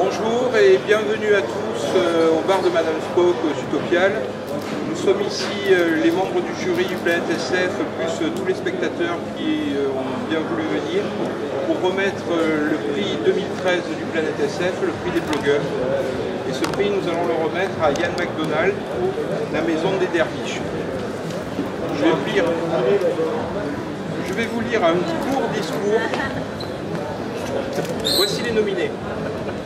Bonjour et bienvenue à tous au bar de Madame Spock aux Utopiales. Nous sommes ici les membres du jury du Planète SF plus tous les spectateurs qui ont bien voulu venir pour remettre le prix 2013 du Planète SF, le prix des blogueurs. Et ce prix nous allons le remettre à Ian McDonald pour La Maison des Derviches. Je vais vous lire un court discours. Voici les nominés.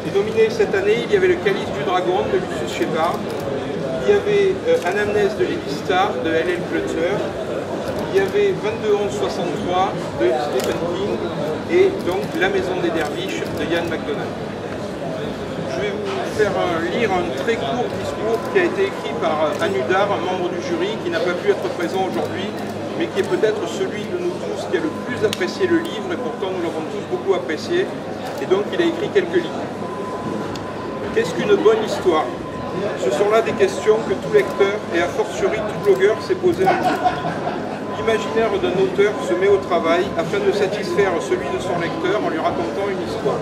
Les nominés cette année, il y avait Le Calice du Dragon de Lucius Shepard, il y avait Anamnèse de Lady Star de L.L. Klutzer, il y avait 22-11-63 de Stephen King et donc La Maison des Derviches de Ian McDonald. Je vais vous faire lire un très court discours qui a été écrit par Anudar, un membre du jury qui n'a pas pu être présent aujourd'hui, mais qui est peut-être celui de nous tous qui a le plus apprécié le livre, et pourtant nous l'avons tous beaucoup apprécié, et donc il a écrit quelques livres. Qu'est-ce qu'une bonne histoire? Ce sont là des questions que tout lecteur, et a fortiori tout blogueur, s'est posé un jour. L'imaginaire d'un auteur se met au travail afin de satisfaire celui de son lecteur en lui racontant une histoire.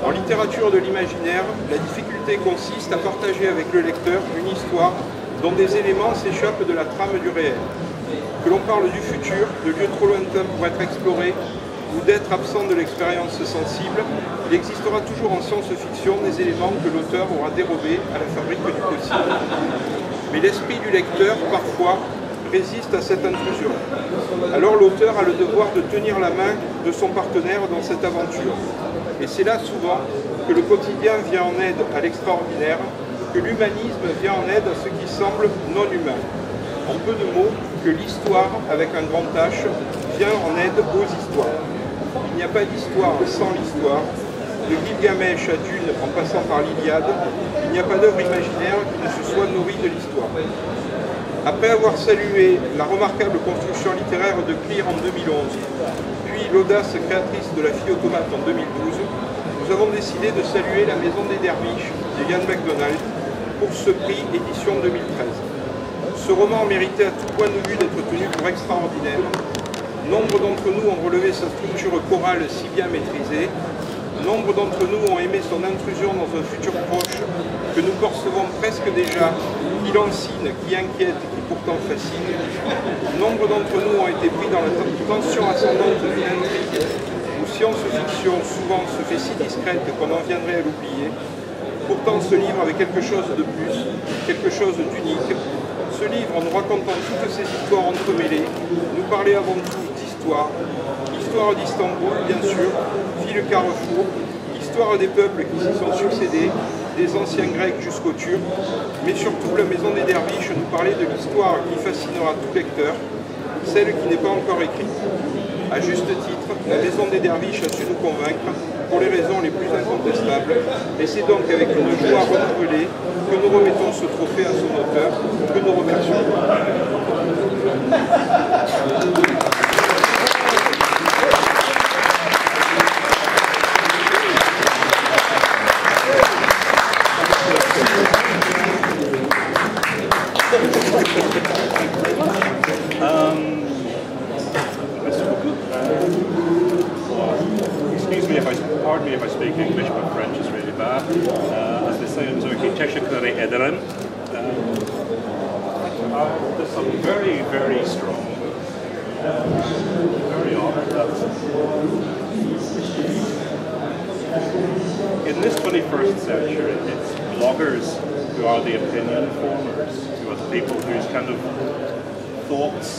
En littérature de l'imaginaire, la difficulté consiste à partager avec le lecteur une histoire dont des éléments s'échappent de la trame du réel. Que l'on parle du futur, de lieux trop lointains pour être explorés, ou d'être absent de l'expérience sensible, il existera toujours en science-fiction des éléments que l'auteur aura dérobés à la fabrique du possible. Mais l'esprit du lecteur, parfois, résiste à cette intrusion. Alors l'auteur a le devoir de tenir la main de son partenaire dans cette aventure. Et c'est là souvent que le quotidien vient en aide à l'extraordinaire, que l'humanisme vient en aide à ce qui semble non humain. En peu de mots, que l'histoire, avec un grand H, vient en aide aux histoires. Il n'y a pas d'histoire sans l'histoire. De Gilgamesh à Dune en passant par l'Iliade, il n'y a pas d'œuvre imaginaire qui ne se soit nourrie de l'histoire. Après avoir salué la remarquable construction littéraire de Clear en 2011, puis l'audace créatrice de La Fille automate en 2012, nous avons décidé de saluer La Maison des Derviches de Ian McDonald pour ce prix édition 2013. Ce roman méritait à tout point de vue d'être tenu pour extraordinaire. Nombre d'entre nous ont relevé sa structure chorale si bien maîtrisée. Nombre d'entre nous ont aimé son intrusion dans un futur proche que nous percevons presque déjà, qui lancine, qui inquiète, qui pourtant fascine. Nombre d'entre nous ont été pris dans la tension ascendante d'une intrigue où science-fiction souvent se fait si discrète qu'on en viendrait à l'oublier. Pourtant ce livre avait quelque chose de plus, quelque chose d'unique. Ce livre, en nous racontant toutes ces histoires entremêlées, nous parlait avant tout d'histoire. Histoire d'Istanbul, bien sûr, ville Carrefour, histoire des peuples qui s'y sont succédés, des anciens Grecs jusqu'aux Turcs, mais surtout La Maison des Derviches nous parlait de l'histoire qui fascinera tout lecteur, celle qui n'est pas encore écrite. À juste titre, La Maison des Derviches a su nous convaincre pour les raisons les plus incontestables, et c'est donc avec une joie renouvelée que nous remettons ce trophée à son auteur, que nous remercions. Pardon me if I speak English, but French is really bad. As they say in Turkey, teşekkür ederim. There's some very, very strong, very honoured that in this 21st century, it's bloggers who are the opinion formers, who are the people whose kind of thoughts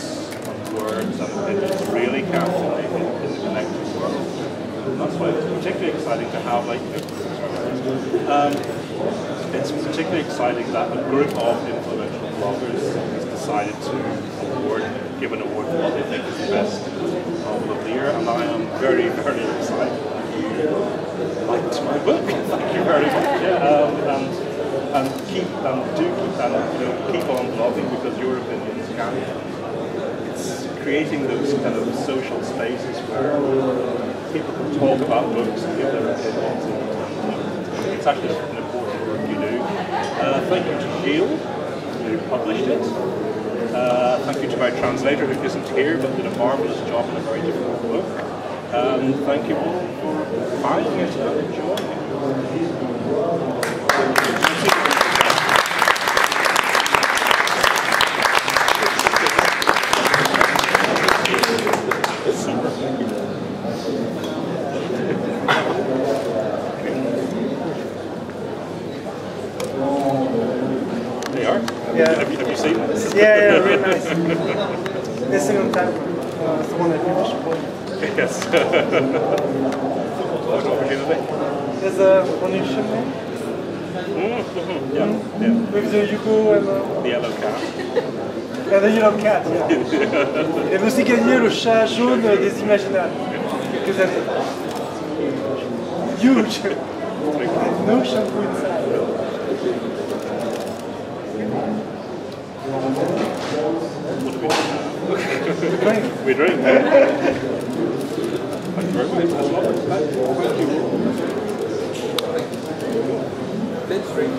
and words and opinions really count in the connected world. That's why it's particularly exciting to have, like, it's particularly exciting that a group of influential bloggers has decided to give an award for what they think is the best novel of the year, and I am very, very excited. You liked my book, thank you very much. Yeah, and keep on blogging because your opinions count. It's creating those kind of social spaces where people can talk about books and give their opinions, and it's actually an important work you do. Thank you to Gilles, who published it. Thank you to my translator, who isn't here, but did a marvellous job in a very difficult book. And thank you all for buying it and enjoying it. Yeah. Have you seen this? Yeah, really nice. The second time, it's the one I finished. Yes. What opportunity? There's one you showed me Yeah. Yeah. with the Yugo and The yellow cat. the yellow cat. Yeah. Il avait aussi gagné le chat jaune des Imaginables. Quelques années. Huge. No shampoo inside. We drink. Thank you very much. That's lovely. Thank you. Let's drink.